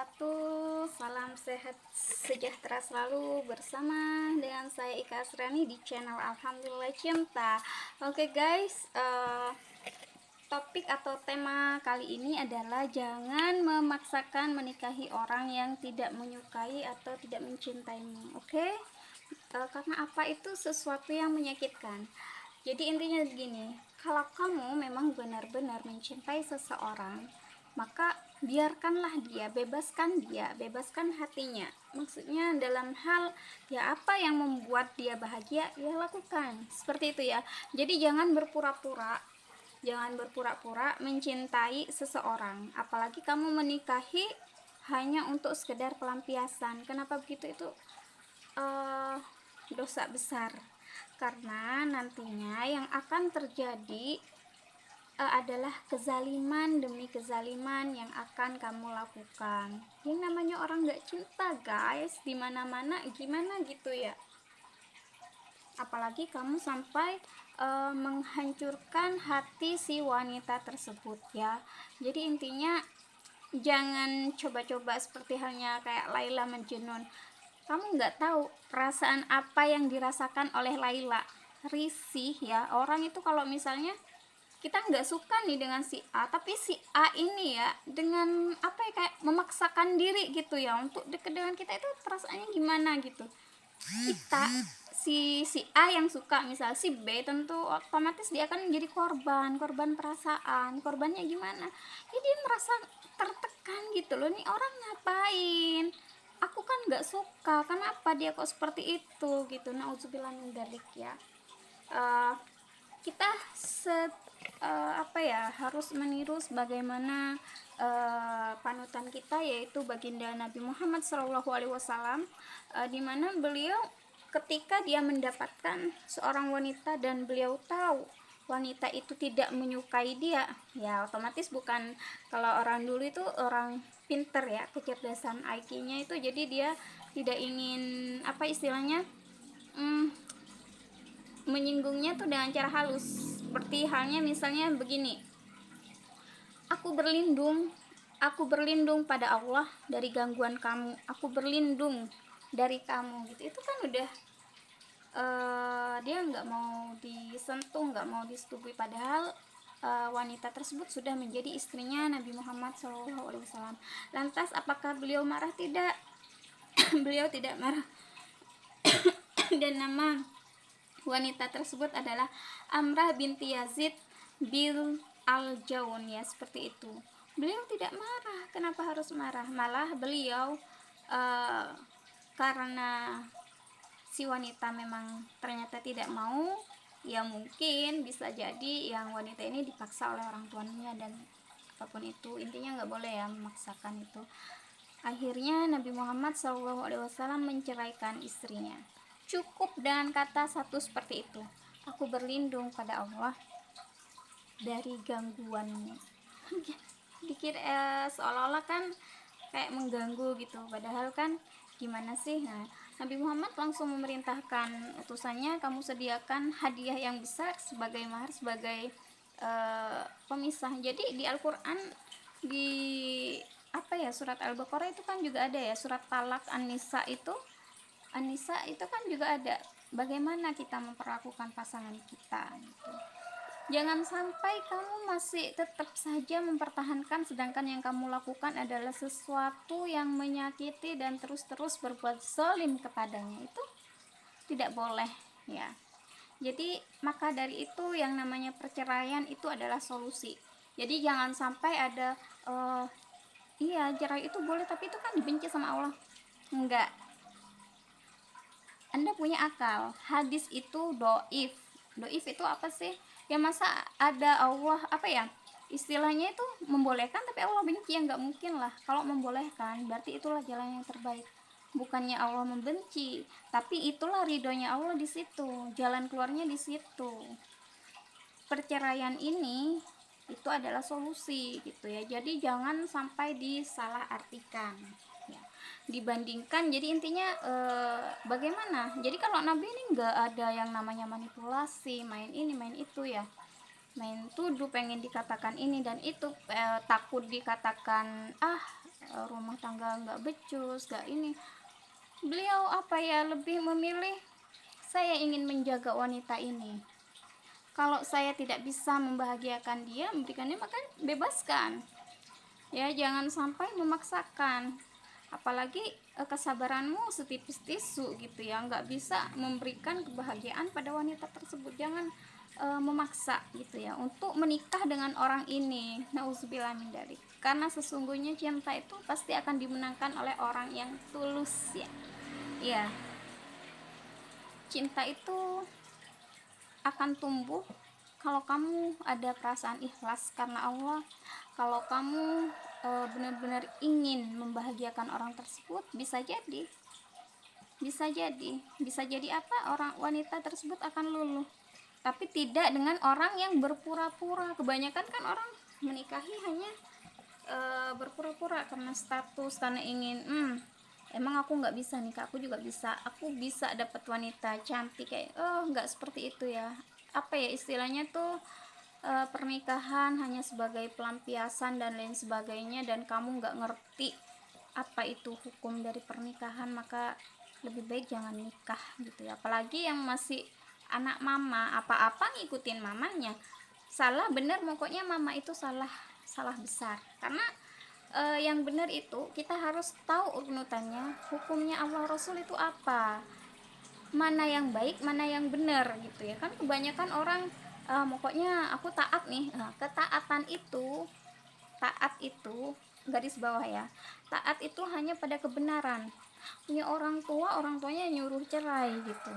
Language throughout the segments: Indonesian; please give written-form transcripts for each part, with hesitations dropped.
wabarakatuh. Salam sehat sejahtera selalu bersama dengan saya Ika Asrani di channel Alhamdulillah Cinta. Oke guys, topik atau tema kali ini adalah jangan memaksakan menikahi orang yang tidak menyukai atau tidak mencintaimu. Oke? Karena apa, itu sesuatu yang menyakitkan. Jadi intinya begini, kalau kamu memang benar-benar mencintai seseorang, maka biarkanlah dia, bebaskan hatinya. Maksudnya dalam hal ya apa yang membuat dia bahagia, ya lakukan. Seperti itu ya. Jadi jangan berpura-pura mencintai seseorang. Apalagi kamu menikahi hanya untuk sekedar pelampiasan. Kenapa begitu? Itu dosa besar. Karena nantinya yang akan terjadi adalah kezaliman demi kezaliman yang akan kamu lakukan. Yang namanya orang nggak cinta guys, dimana-mana gimana gitu ya. Apalagi kamu sampai menghancurkan hati si wanita tersebut ya. Jadi intinya jangan coba-coba seperti halnya kayak Laila Majnun. Kamu nggak tahu perasaan apa yang dirasakan oleh Laila. Risih ya, orang itu kalau misalnya kita nggak suka nih dengan si A, tapi si A ini ya dengan apa ya, kayak memaksakan diri gitu ya untuk deket dengan kita, itu perasaannya gimana gitu. Kita si A yang suka, misal si B, tentu otomatis dia akan menjadi korban perasaan. Korbannya gimana? Jadi dia merasa tertekan gitu loh, nih orang ngapain, aku kan nggak suka, kenapa dia kok seperti itu gitu. Nauzubillah min dzalik ya. Kita harus meniru sebagaimana panutan kita, yaitu baginda Nabi Muhammad SAW, di mana beliau ketika dia mendapatkan seorang wanita dan beliau tahu wanita itu tidak menyukai dia, ya otomatis bukan, kalau orang dulu itu orang pinter ya, kecerdasan IQ-nya itu, jadi dia tidak ingin apa istilahnya menyinggungnya tuh dengan cara halus. Seperti halnya misalnya begini, aku berlindung pada Allah dari gangguan kamu, aku berlindung dari kamu gitu. Itu kan udah dia nggak mau disentuh, nggak mau disetubui, padahal wanita tersebut sudah menjadi istrinya Nabi Muhammad SAW. Lantas apakah beliau marah? Tidak. Beliau tidak marah. Dan nama wanita tersebut adalah Amrah binti Yazid bin Al-Jaun ya, seperti itu. Beliau tidak marah. Kenapa harus marah? Malah beliau karena si wanita memang ternyata tidak mau, ya mungkin bisa jadi yang wanita ini dipaksa oleh orang tuanya dan apapun itu, intinya nggak boleh ya memaksakan itu. Akhirnya Nabi Muhammad SAW menceraikan istrinya. Cukup dengan kata satu seperti itu, aku berlindung pada Allah dari gangguanmu. Dikira seolah-olah kan kayak mengganggu gitu, padahal kan gimana sih. Nah, Nabi Muhammad langsung memerintahkan utusannya, kamu sediakan hadiah yang besar sebagai mahar, sebagai pemisah. Jadi di Al-Quran, di surat Al-Baqarah itu kan juga ada ya, surat Talak An-Nisa itu kan juga ada bagaimana kita memperlakukan pasangan kita gitu. Jangan sampai kamu masih tetap saja mempertahankan sedangkan yang kamu lakukan adalah sesuatu yang menyakiti dan terus-terus berbuat zalim kepadanya. Itu tidak boleh ya. Jadi maka dari itu yang namanya perceraian itu adalah solusi. Jadi jangan sampai ada iya cerai itu boleh tapi itu kan dibenci sama Allah. Enggak. Anda punya akal, hadis itu doif itu apa sih ya? Masa ada Allah istilahnya itu membolehkan tapi Allah benci? Ya nggak mungkin lah. Kalau membolehkan berarti itulah jalan yang terbaik, bukannya Allah membenci, tapi itulah ridhonya Allah di situ, jalan keluarnya di situ. Perceraian ini itu adalah solusi gitu ya. Jadi jangan sampai disalahartikan ya, dibandingkan. Jadi intinya bagaimana, jadi kalau Nabi ini nggak ada yang namanya manipulasi, main ini main itu ya. main tuduh, pengen dikatakan ini dan itu, takut dikatakan rumah tangga nggak becus, nggak ini. Beliau apa ya, lebih memilih saya ingin menjaga wanita ini. Kalau saya tidak bisa membahagiakan dia, memberikannya, maka bebaskan. Ya, jangan sampai memaksakan. Apalagi kesabaranmu setipis tisu gitu ya, nggak bisa memberikan kebahagiaan pada wanita tersebut. Jangan memaksa gitu ya untuk menikah dengan orang ini. Nauzubillah min dzalik. Karena sesungguhnya cinta itu pasti akan dimenangkan oleh orang yang tulus ya. Iya, cinta itu akan tumbuh kalau kamu ada perasaan ikhlas karena Allah. Kalau kamu benar-benar ingin membahagiakan orang tersebut, bisa jadi apa, orang wanita tersebut akan luluh. Tapi tidak dengan orang yang berpura-pura. Kebanyakan kan orang menikahi hanya berpura-pura karena status, karena ingin emang aku nggak bisa nikah, aku juga bisa, aku bisa dapat wanita cantik kayak, nggak seperti itu ya. Apa ya istilahnya tuh, pernikahan hanya sebagai pelampiasan dan lain sebagainya, dan kamu nggak ngerti apa itu hukum dari pernikahan, maka lebih baik jangan nikah gitu ya. Apalagi yang masih anak mama, apa-apa ngikutin mamanya, salah bener pokoknya mama itu salah, salah besar. Karena yang benar itu kita harus tahu urutannya, hukumnya Allah Rasul itu apa, mana yang baik, mana yang benar gitu ya. Kan kebanyakan orang pokoknya aku taat nih. Ketaatan itu, taat itu garis bawah ya, taat itu hanya pada kebenaran. Punya orang tua, orang tuanya nyuruh cerai gitu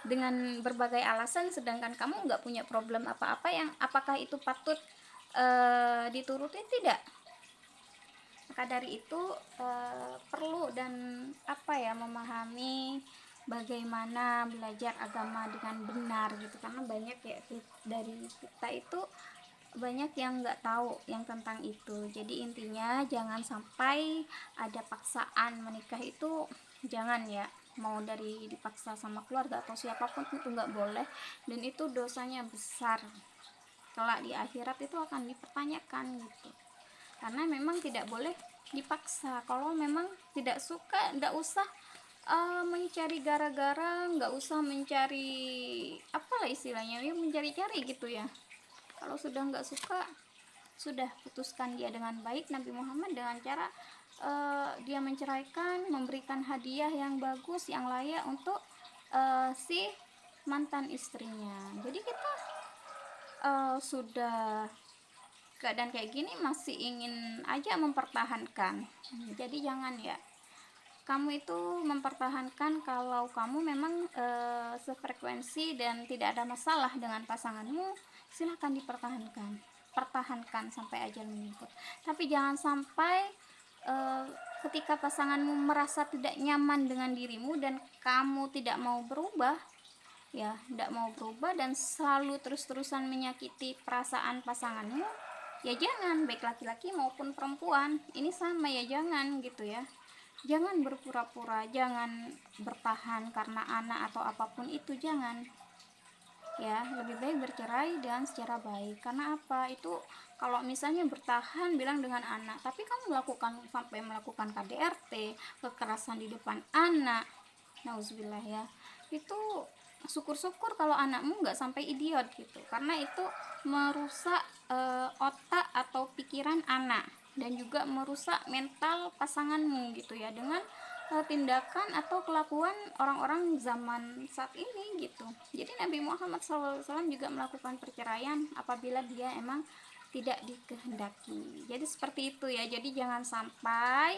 dengan berbagai alasan, sedangkan kamu nggak punya problem apa-apa, yang apakah itu patut dituruti? Tidak. Maka dari itu perlu dan apa ya, memahami bagaimana belajar agama dengan benar gitu. Karena banyak ya dari kita itu banyak yang nggak tahu yang tentang itu. Jadi intinya jangan sampai ada paksaan menikah itu, jangan ya. Mau dari dipaksa sama keluarga atau siapapun itu nggak boleh, dan itu dosanya besar. Kelak di akhirat itu akan dipertanyakan gitu. Karena memang tidak boleh dipaksa. Kalau memang tidak suka, tidak usah mencari gara-gara, nggak usah mencari apalah istilahnya ya, mencari-cari gitu ya. Kalau sudah nggak suka, sudah putuskan dia dengan baik. Nabi Muhammad dengan cara dia menceraikan, memberikan hadiah yang bagus, yang layak untuk si mantan istrinya. Jadi kita sudah keadaan kayak gini masih ingin aja mempertahankan. Jadi jangan ya, kamu itu mempertahankan kalau kamu memang sefrekuensi dan tidak ada masalah dengan pasanganmu, silahkan dipertahankan, pertahankan sampai ajal menjemput. Tapi jangan sampai ketika pasanganmu merasa tidak nyaman dengan dirimu dan kamu tidak mau berubah, ya tidak mau berubah dan selalu terus-terusan menyakiti perasaan pasanganmu, ya jangan, baik laki-laki maupun perempuan ini sama ya, jangan gitu ya. Jangan berpura-pura, jangan bertahan karena anak atau apapun itu, jangan ya. Lebih baik bercerai dengan secara baik. Karena apa, itu kalau misalnya bertahan bilang dengan anak, tapi kamu melakukan sampai melakukan KDRT, kekerasan di depan anak, nauzubillah ya, itu syukur-syukur kalau anakmu nggak sampai idiot gitu, karena itu merusak otak atau pikiran anak, dan juga merusak mental pasanganmu gitu ya, dengan tindakan atau kelakuan orang-orang zaman saat ini gitu. Jadi Nabi Muhammad SAW juga melakukan perceraian apabila dia emang tidak dikehendaki. Jadi seperti itu ya. Jadi jangan sampai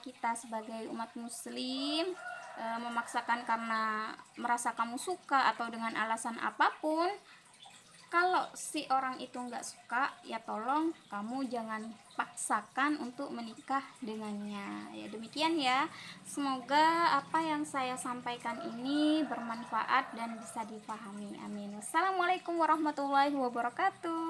kita sebagai umat muslim memaksakan karena merasa kamu suka atau dengan alasan apapun. Kalau si orang itu nggak suka, ya tolong kamu jangan paksakan untuk menikah dengannya. Ya demikian ya. Semoga apa yang saya sampaikan ini bermanfaat dan bisa dipahami. Amin. Wassalamualaikum warahmatullahi wabarakatuh.